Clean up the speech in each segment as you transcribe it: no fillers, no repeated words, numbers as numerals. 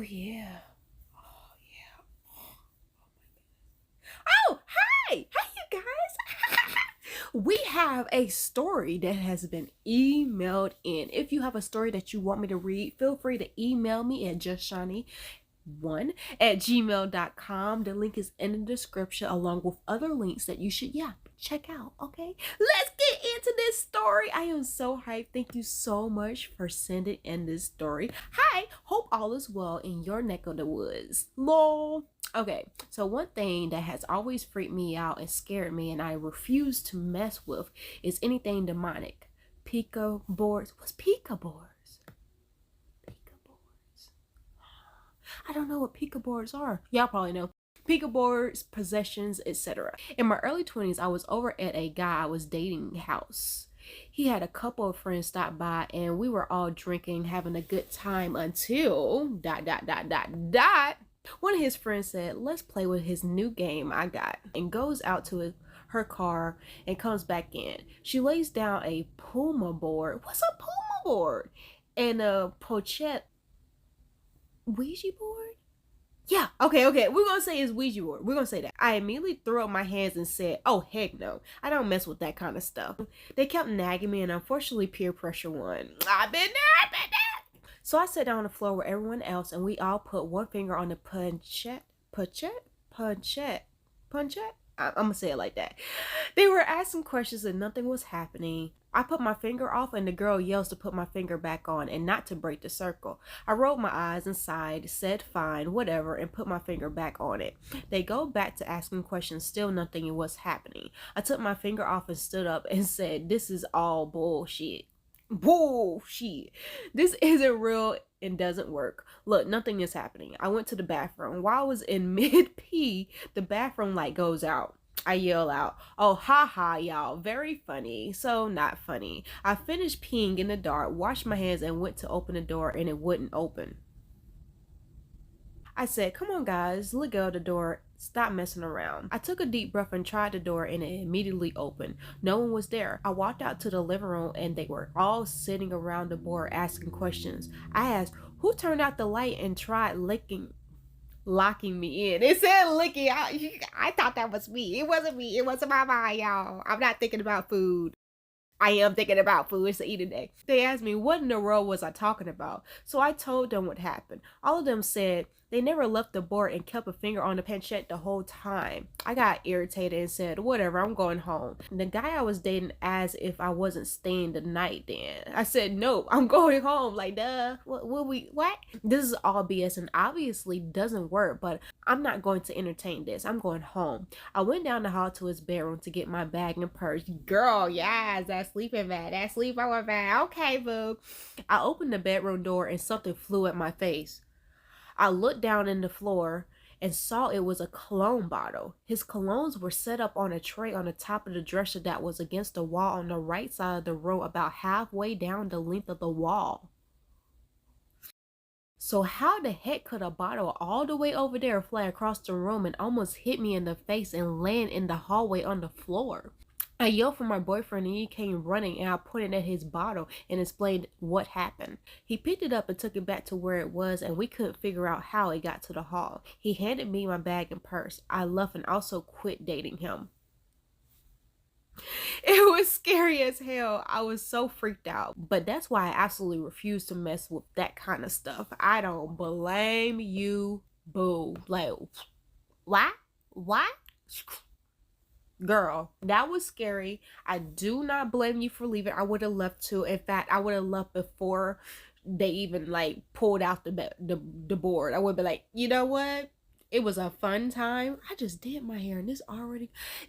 yeah. Oh yeah. Oh, hi! Hi, you guys! We have a story that has been emailed in. If you have a story that you want me to read, feel free to email me at justshani1@gmail.com. The link is in the description along with other links that you should, check out, okay? Let's get into this story. I am so hyped. Thank you so much for sending in this story. Hi, hope all is well in your neck of the woods. Lol. Okay, so one thing that has always freaked me out and scared me and I refuse to mess with is anything demonic. Pika boards. What's Pika boards? Pika boards. I don't know what Pika boards are. Y'all probably know. Pika boards, possessions, etc. In my early 20s, I was over at a guy I was dating house. He had a couple of friends stop by and we were all drinking, having a good time until ... One of his friends said, let's play with his new game I got, and goes out to her car and comes back in. She lays down a Puma board. What's a Puma board? And a pochette Ouija board? Yeah, okay. We're gonna say it's Ouija board. We're gonna say that. I immediately threw up my hands and said, oh, heck no. I don't mess with that kind of stuff. They kept nagging me and unfortunately peer pressure won. I've been there. So I sat down on the floor with everyone else and we all put one finger on the punchette. I'm gonna say it like that. They were asking questions and nothing was happening. I put my finger off and the girl yells to put my finger back on and not to break the circle. I rolled my eyes and sighed, said fine, whatever, and put my finger back on it. They go back to asking questions, still nothing was happening. I took my finger off and stood up and said, this is all bullshit. Bullshit. This isn't real and doesn't work. Look, nothing is happening. I went to the bathroom. While I was in mid-pee, the bathroom light goes out. I yell out, oh, haha, y'all, very funny. So not funny. I finished peeing in the dark, washed my hands, and went to open the door, and it wouldn't open. I said, come on, guys, let go of the door. Stop messing around. I took a deep breath and tried the door, and it immediately opened. No one was there. I walked out to the living room, and they were all sitting around the board asking questions. I asked, who turned out the light and tried locking me in? It said licking. I thought that was me. It wasn't me. It wasn't my mind, y'all. I'm not thinking about food. I am thinking about food. It's the eating day. They asked me, what in the world was I talking about? So I told them what happened. All of them said they never left the board and kept a finger on the planchette the whole time. I got irritated and said, whatever, I'm going home. The guy I was dating asked if I wasn't staying the night then. I said, nope, I'm going home. Like, duh, what? This is all BS and obviously doesn't work, but I'm not going to entertain this. I'm going home. I went down the hall to his bedroom to get my bag and purse. Girl, yes, that sleeping bag, that sleepover bag. Okay, boo. I opened the bedroom door and something flew at my face. I looked down in the floor and saw it was a cologne bottle. His colognes were set up on a tray on the top of the dresser that was against the wall on the right side of the room, about halfway down the length of the wall. So how the heck could a bottle all the way over there fly across the room and almost hit me in the face and land in the hallway on the floor? I yelled for my boyfriend and he came running and I pointed at his bottle and explained what happened. He picked it up and took it back to where it was and we couldn't figure out how it got to the hall. He handed me my bag and purse. I left and also quit dating him. It was scary as hell. I was so freaked out. But that's why I absolutely refuse to mess with that kind of stuff. I don't blame you, boo. Like, what? Girl, that was scary. I do not blame you for leaving. I would have left too. In fact, I would have left before they even like pulled out the board. I would be like, you know what? It was a fun time. I just did my hair and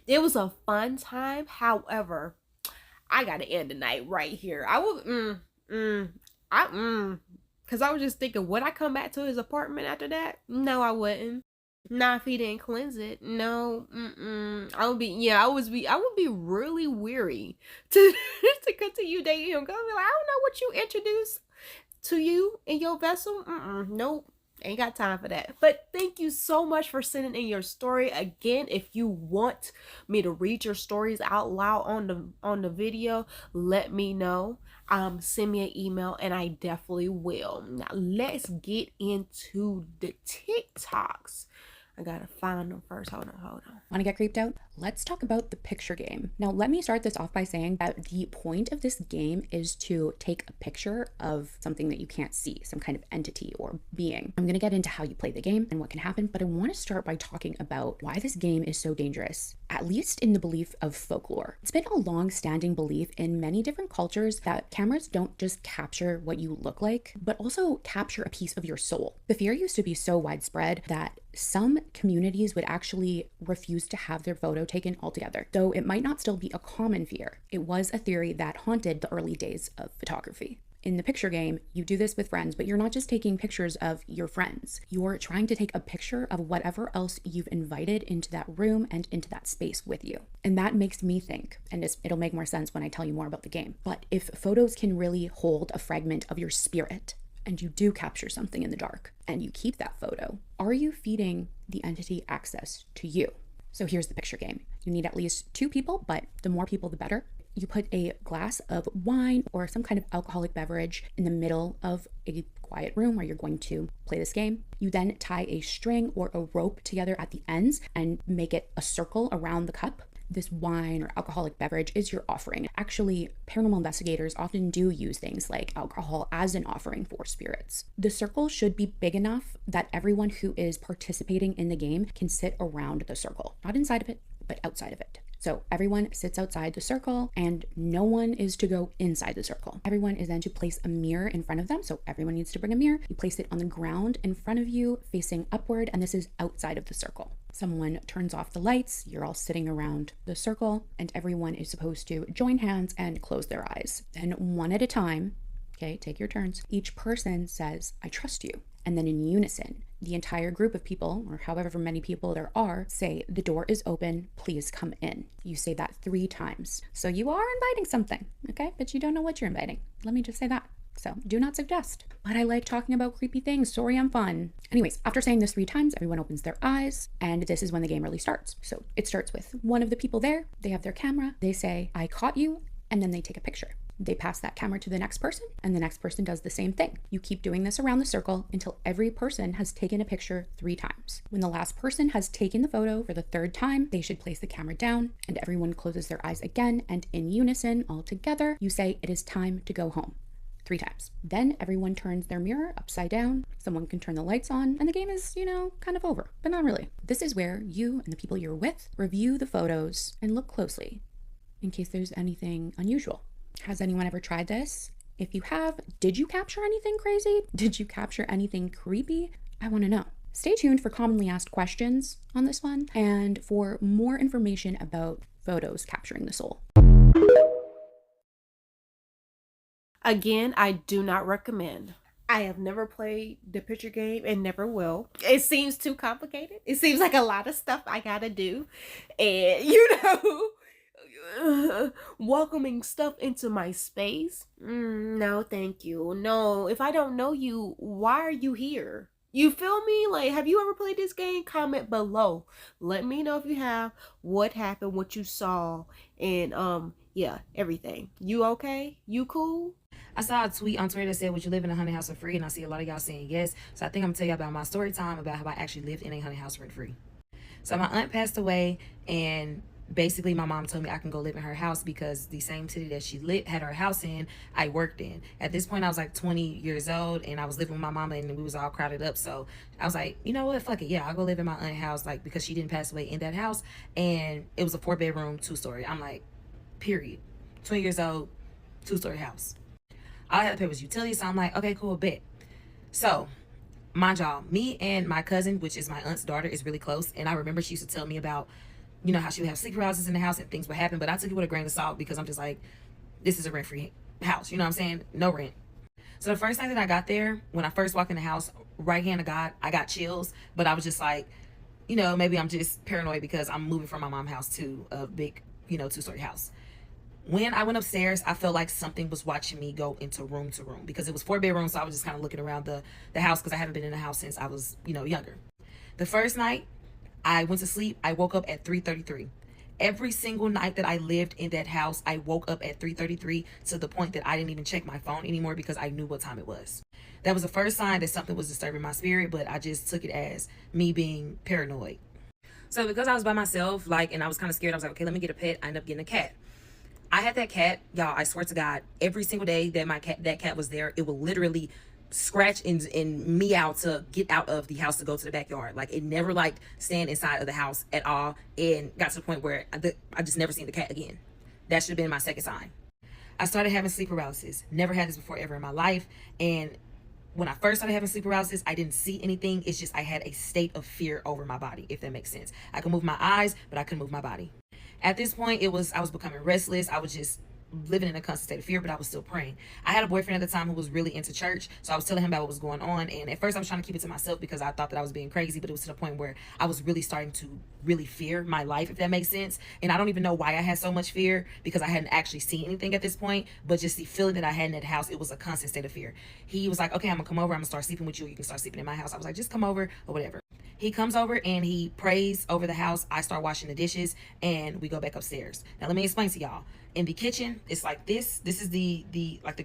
it was a fun time. However, I gotta end the night right here. I would, cause I was just thinking, would I come back to his apartment after that? No, I wouldn't. Not if he didn't cleanse it. No, I would be really weary to to continue dating him. Cause I'd be like, I don't know what you introduced to you in your vessel. Nope. Ain't got time for that. But thank you so much for sending in your story. Again, if you want me to read your stories out loud on the video, let me know. send me an email and I definitely will. Now let's get into the TikToks. I gotta find them first. Hold on. Want to get creeped out? Let's talk about the picture game. Now, let me start this off by saying that the point of this game is to take a picture of something that you can't see, some kind of entity or being. I'm going to get into how you play the game and what can happen, but I want to start by talking about why this game is so dangerous, at least in the belief of folklore. It's been a long-standing belief in many different cultures that cameras don't just capture what you look like, but also capture a piece of your soul. The fear used to be so widespread that some communities would actually refuse to have their photo taken altogether. Though it might not still be a common fear, it was a theory that haunted the early days of photography. In the picture game, you do this with friends, but you're not just taking pictures of your friends. You're trying to take a picture of whatever else you've invited into that room and into that space with you. And that makes me think, and it'll make more sense when I tell you more about the game, but if photos can really hold a fragment of your spirit, and you do capture something in the dark, and you keep that photo, are you feeding the entity access to you? So here's the picture game. You need at least 2 people, but the more people, the better. You put a glass of wine or some kind of alcoholic beverage in the middle of a quiet room where you're going to play this game. You then tie a string or a rope together at the ends and make it a circle around the cup. This wine or alcoholic beverage is your offering. Actually, paranormal investigators often do use things like alcohol as an offering for spirits. The circle should be big enough that everyone who is participating in the game can sit around the circle, not inside of it, but outside of it. So everyone sits outside the circle and no one is to go inside the circle. Everyone is then to place a mirror in front of them. So everyone needs to bring a mirror. You place it on the ground in front of you, facing upward, and this is outside of the circle. Someone turns off the lights, you're all sitting around the circle, and everyone is supposed to join hands and close their eyes. Then one at a time, okay, take your turns, each person says, "I trust you." And then in unison, the entire group of people, or however many people there are, say, "The door is open, please come in." You say that 3 times. So you are inviting something, okay? But you don't know what you're inviting. Let me just say that. So do not suggest. But I like talking about creepy things. Sorry, I'm fun. Anyways, after saying this 3 times, everyone opens their eyes, and this is when the game really starts. So it starts with one of the people there. They have their camera. They say, "I caught you," and then they take a picture. They pass that camera to the next person, and the next person does the same thing. You keep doing this around the circle until every person has taken a picture 3 times. When the last person has taken the photo for the 3rd time, they should place the camera down, and everyone closes their eyes again, and in unison, all together, you say, "It is time to go home." 3 times. Then everyone turns their mirror upside down. Someone can turn the lights on, and the game is, kind of over, but not really. This is where you and the people you're with review the photos and look closely in case there's anything unusual. Has anyone ever tried this? If you have, did you capture anything crazy? Did you capture anything creepy? I want to know. Stay tuned for commonly asked questions on this one and for more information about photos capturing the soul. Again, I do not recommend. I have never played the picture game and never will. It seems too complicated. It seems like a lot of stuff I gotta do. And, welcoming stuff into my space. No, thank you. No, if I don't know you, why are you here? You feel me? Like, have you ever played this game? Comment below. Let me know if you have, what happened, what you saw, and yeah, everything. You okay? You cool? I saw a tweet on Twitter that said, "Would you live in a haunted house for free?" And I see a lot of y'all saying yes. So I think I'm gonna tell you about my story time about how I actually lived in a haunted house rent free. So my aunt passed away, and basically my mom told me I can go live in her house because the same city that she had her house in, I worked in. At this point, I was like 20 years old, and I was living with my mama, and we was all crowded up. So I was like, you know what, fuck it, yeah, I'll go live in my aunt's house, like, because she didn't pass away in that house, and it was a 4-bedroom, 2-story. I'm like, period. 20 years old, 2-story house. All I had to pay was utilities, so I'm like, okay, cool, bet. So, mind y'all, me and my cousin, which is my aunt's daughter, is really close, and I remember she used to tell me about, how she would have sleep paralysis in the house and things would happen, but I took it with a grain of salt because I'm just like, this is a rent-free house, you know what I'm saying? No rent. So the first night that I got there, when I first walked in the house, right hand of God, I got chills, but I was just like, maybe I'm just paranoid because I'm moving from my mom's house to a big, 2-story house. When I went upstairs, I felt like something was watching me go into room to room because it was 4 bedrooms. So I was just kind of looking around the house because I haven't been in the house since I was, younger. The first night I went to sleep, I woke up at 3:33. Every single night that I lived in that house, I woke up at 3:33 to the point that I didn't even check my phone anymore because I knew what time it was. That was the first sign that something was disturbing my spirit, but I just took it as me being paranoid. So because I was by myself, and I was kind of scared, I was like, okay, let me get a pet. I ended up getting a cat. I had that cat, y'all, I swear to God, every single day that that cat was there, it would literally scratch and meow to get out of the house to go to the backyard. Like, it never liked staying inside of the house at all, and got to the point where I just never seen the cat again. That should have been my second sign. I started having sleep paralysis. Never had this before ever in my life. And when I first started having sleep paralysis, I didn't see anything. It's just I had a state of fear over my body, if that makes sense. I could move my eyes, but I couldn't move my body. At this point, I was becoming restless. I was just living in a constant state of fear, but I was still praying. I had a boyfriend at the time who was really into church, so I was telling him about what was going on. And at first I was trying to keep it to myself because I thought that I was being crazy, but it was to the point where I was really starting to really fear my life, if that makes sense. And I don't even know why I had so much fear, because I hadn't actually seen anything at this point, but just the feeling that I had in that house, it was a constant state of fear. He was like, okay, I'm gonna come over, I'm gonna start sleeping with you, you can start sleeping in my house. I was like, just come over or whatever. He comes over and he prays over the house. I start washing the dishes and we go back upstairs. Now let me explain to y'all. In the kitchen, it's like this. This is the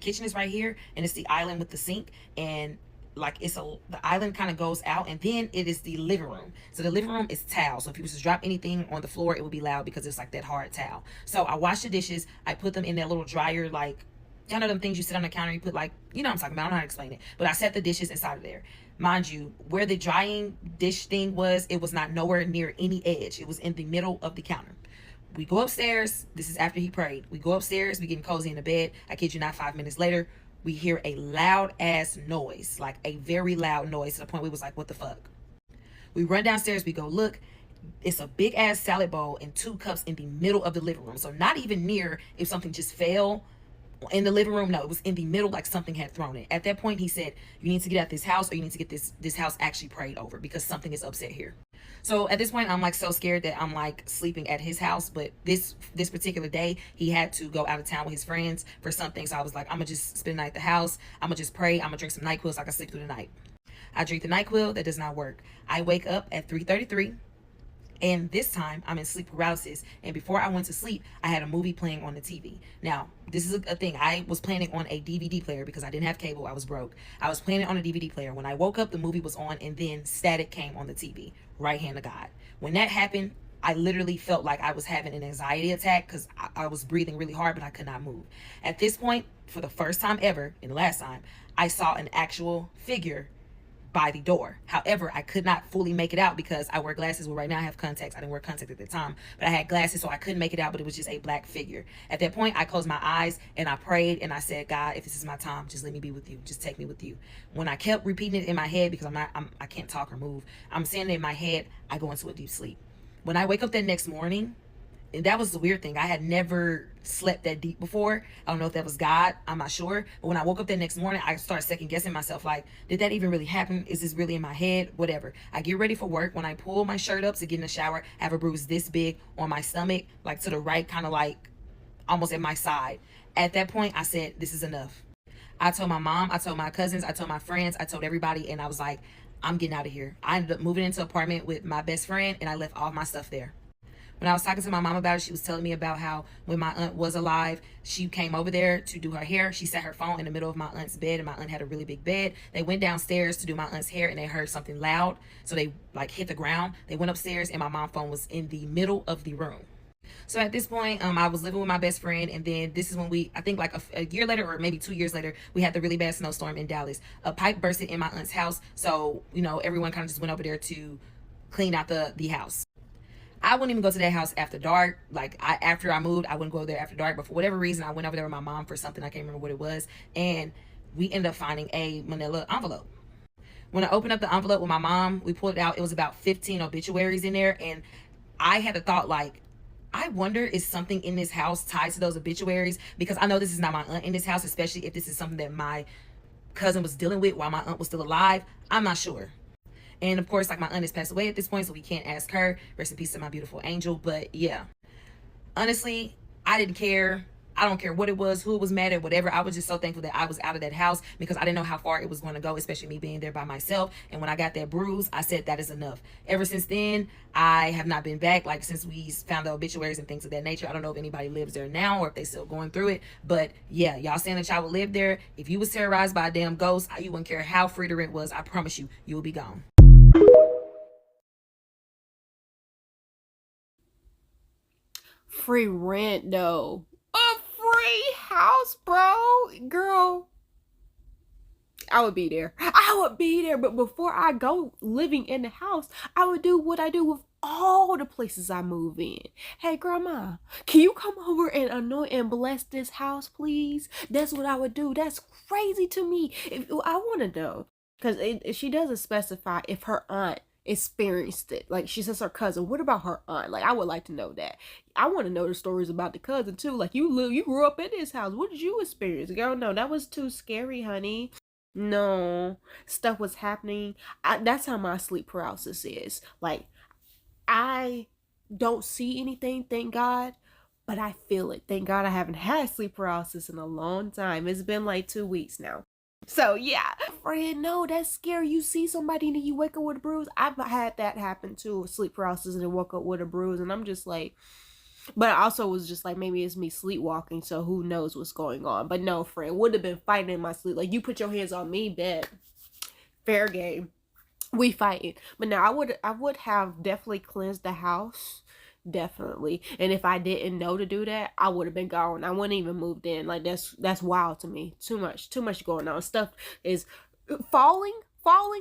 kitchen is right here, and it's the island with the sink, and the island kind of goes out, and then it is the living room. So the living room is towel. So if you was to drop anything on the floor, it would be loud because it's like that hard towel. So I wash the dishes. I put them in that little dryer, y'all know them things you sit on the counter, you put you know what I'm talking about. I don't know how to explain it, but I set the dishes inside of there. Mind you, where the drying dish thing was, it was not nowhere near any edge. It was in the middle of the counter. We go upstairs. This is after he prayed. We go upstairs. We getting cozy in the bed. I kid you not, 5 minutes later, we hear a loud ass noise, like a very loud noise, to the point we was like, what the fuck? We run downstairs. We go look. It's a big ass salad bowl and 2 cups in the middle of the living room. So not even near if something just fell in the living room. No, it was in the middle, like something had thrown it. At that point, he said, you need to get out this house, or you need to get this house actually prayed over, because something is upset here. So at this point, I'm so scared that I'm sleeping at his house. But this particular day, he had to go out of town with his friends for something. So I was like, I'm gonna just spend the night at the house. I'm gonna just pray. I'm gonna drink some NyQuil so I can sleep through the night. I drink the NyQuil. That does not work. I wake up at 3:33. And this time I'm in sleep paralysis. And before I went to sleep, I had a movie playing on the TV. Now, this is a thing. I was playing it on a DVD player because I didn't have cable. I was broke. I was playing it on a DVD player. When I woke up, the movie was on, and then static came on the TV. Right hand of God. When that happened, I literally felt like I was having an anxiety attack because I was breathing really hard, but I could not move. At this point, for the first time ever, and the last time, I saw an actual figure by the door. However, I could not fully make it out because I wear glasses. Well, right now I have contacts. I didn't wear contacts at the time, but I had glasses, so I couldn't make it out, but it was just a black figure. At that point, I closed my eyes and I prayed and I said, God, if this is my time, just let me be with you. Just take me with you. When I kept repeating it in my head, because I can't talk or move, I'm saying it in my head, I go into a deep sleep. When I wake up that next morning, and that was the weird thing. I had never slept that deep before. I don't know if that was God. I'm not sure. But when I woke up that next morning, I started second guessing myself. Did that even really happen? Is this really in my head? Whatever. I get ready for work. When I pull my shirt up to get in the shower, I have a bruise this big on my stomach, to the right, kind of almost at my side. At that point, I said, this is enough. I told my mom, I told my cousins, I told my friends, I told everybody, and I was like, I'm getting out of here. I ended up moving into an apartment with my best friend, and I left all my stuff there. When I was talking to my mom about it, she was telling me about how when my aunt was alive, she came over there to do her hair. She set her phone in the middle of my aunt's bed, and my aunt had a really big bed. They went downstairs to do my aunt's hair, and they heard something loud. So they hit the ground. They went upstairs, and my mom's phone was in the middle of the room. So at this point, I was living with my best friend, and then this is when I think a year later or maybe 2 years later, we had the really bad snowstorm in Dallas. A pipe bursted in my aunt's house, so everyone kind of just went over there to clean out the house. I wouldn't even go to that house after dark. After I moved, I wouldn't go there after dark. But for whatever reason, I went over there with my mom for something. I can't remember what it was. And we ended up finding a manila envelope. When I opened up the envelope with my mom, we pulled it out. It was about 15 obituaries in there. And I had a thought I wonder, is something in this house tied to those obituaries? Because I know this is not my aunt in this house, especially if this is something that my cousin was dealing with while my aunt was still alive. I'm not sure. And of course, my aunt has passed away at this point, so we can't ask her. Rest in peace to my beautiful angel. But yeah, honestly, I didn't care. I don't care what it was, who was mad at, whatever. I was just so thankful that I was out of that house because I didn't know how far it was going to go, especially me being there by myself. And when I got that bruise, I said that is enough. Ever since then, I have not been back. Like, since we found the obituaries and things of that nature, I don't know if anybody lives there now or if they still going through it. But yeah, y'all saying that y'all would live there. If you was terrorized by a damn ghost, you wouldn't care how free the rent was. I promise you, you will be gone. Free rent though. A free house, bro. Girl, I would be there. I would be there. But before I go living in the house, I would do what I do with all the places I move in. Hey, grandma, can you come over and anoint and bless this house, please? That's what I would do. That's crazy to me. I want to know, because she doesn't specify if her aunt experienced it. Like, she says her cousin. What about her aunt? Like, I would like to know that. I want to know the stories about the cousin too. Like, you grew up in this house. What did you experience? Girl, no, that was too scary, honey. No, stuff was happening. That's how my sleep paralysis is. Like, I don't see anything, thank God, but I feel it. Thank God I haven't had sleep paralysis in a long time. It's been like 2 weeks now. So yeah, friend, no, that's scary. You see somebody and then you wake up with a bruise. I've had that happen too, sleep paralysis, and then woke up with a bruise, and I'm just like, but I also was just like, maybe it's me sleepwalking, so who knows what's going on. But no, friend, would have been fighting in my sleep. Like, you put your hands on me, bet. Fair game. We fighting. But now I would have definitely cleansed the house. Definitely. And if I didn't know to do that, I would have been gone. I wouldn't even moved in. Like, that's wild to me. Too much going on. Stuff is falling.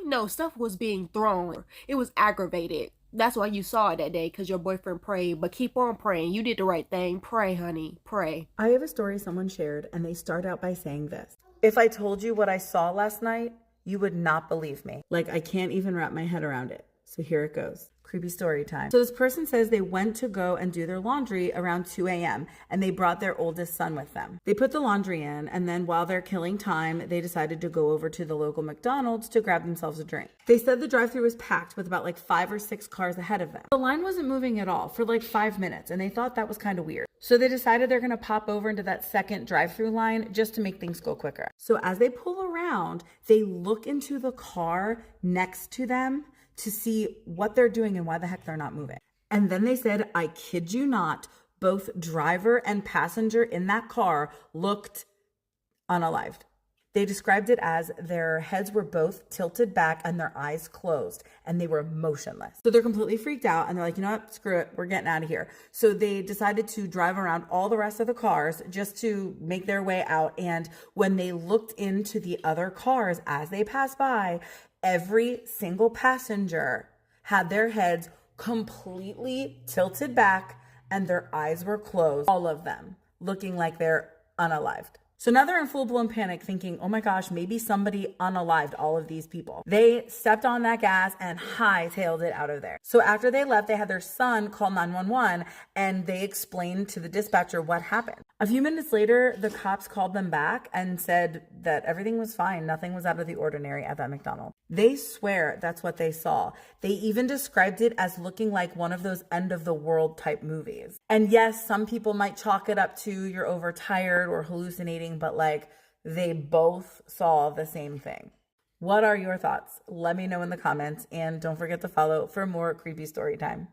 No, stuff was being thrown. It was aggravated. That's why you saw it that day, because your boyfriend prayed. But keep on praying. You did the right thing. Pray, honey. Pray. I have a story someone shared, and they start out by saying this. If I told you what I saw last night, you would not believe me. Like, I can't even wrap my head around it. So here it goes. Creepy story time. So this person says they went to go and do their laundry around 2 a.m. and they brought their oldest son with them. They put the laundry in, and then while they're killing time, they decided to go over to the local McDonald's to grab themselves a drink. They said the drive-thru was packed with about like 5 or 6 cars ahead of them. The line wasn't moving at all for like 5 minutes, and they thought that was kind of weird. So they decided they're gonna pop over into that second drive-thru line just to make things go quicker. So as they pull around, they look into the car next to them to see what they're doing and why the heck they're not moving. And then they said, I kid you not, both driver and passenger in that car looked unalived. They described it as their heads were both tilted back and their eyes closed, and they were motionless. So they're completely freaked out, and they're like, you know what, screw it, we're getting out of here. So they decided to drive around all the rest of the cars just to make their way out. And when they looked into the other cars as they passed by, every single passenger had their heads completely tilted back and their eyes were closed, all of them looking like they're unalived. So now they're in full-blown panic thinking, oh my gosh, maybe somebody unalived all of these people. They stepped on that gas and hightailed it out of there. So after they left, they had their son call 911 and they explained to the dispatcher what happened. A few minutes later, the cops called them back and said that everything was fine. Nothing was out of the ordinary at that McDonald's. They swear that's what they saw. They even described it as looking like one of those end of the world type movies. And yes, some people might chalk it up to you're overtired or hallucinating, but like they both saw the same thing. What are your thoughts? Let me know in the comments, and don't forget to follow for more creepy story time.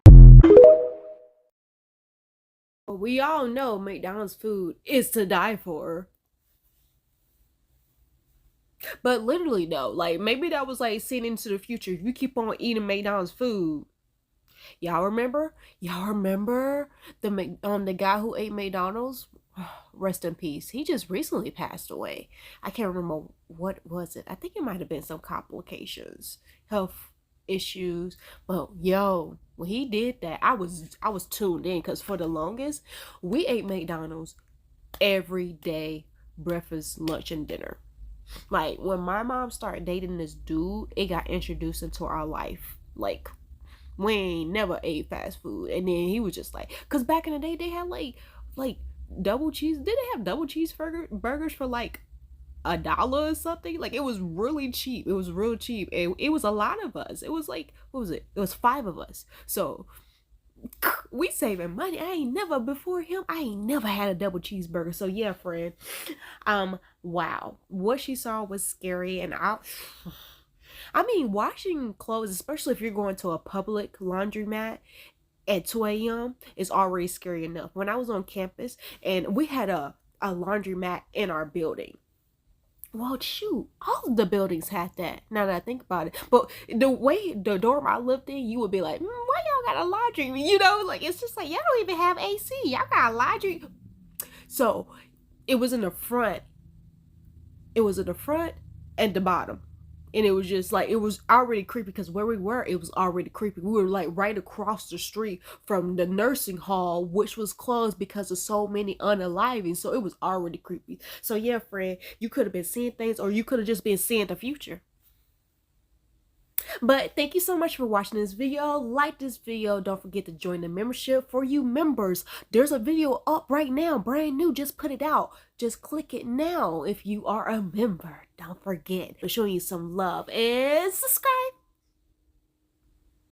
We all know McDonald's food is to die for. But literally though, like maybe that was like seeing into the future. If you keep on eating McDonald's food, y'all remember the guy who ate McDonald's? Rest in peace. He just recently passed away. I can't remember what was it. I think it might have been some complications, health issues. But yo, when he did that, I was tuned in, because for the longest we ate McDonald's every day, breakfast, lunch, and dinner. Like when my mom started dating this dude, it got introduced into our life. Like we ain't never ate fast food. And then he was just like, because back in the day they had like double cheese. Did they have double burgers for like $1 or something? Like it was really cheap. It was real cheap. It was a lot of us. It was like, what was it? It was 5 of us. So We saving money. I ain't never had a double cheeseburger. So yeah, friend. Wow. What she saw was scary, and I mean, washing clothes, especially if you're going to a public laundromat at 2 a.m. is already scary enough. When I was on campus and we had a laundromat in our building. Well, shoot, all of the buildings had that. Now that I think about it, but the dorm I lived in, you would be like, why y'all got a laundry? You know, like it's just like y'all don't even have AC. Y'all got a laundry. So it was in the front. It was in the front and the bottom. And it was just like, it was already creepy because where we were, it was already creepy. We were like right across the street from the nursing hall, which was closed because of so many unaliving. So it was already creepy. So yeah, friend, you could have been seeing things, or you could have just been seeing the future. But thank you so much for watching this video. Like this video. Don't forget to join the membership. For you members, there's a video up right now, brand new. Just put it out. Just click it now if you are a member. Don't forget. We're showing you some love and subscribe.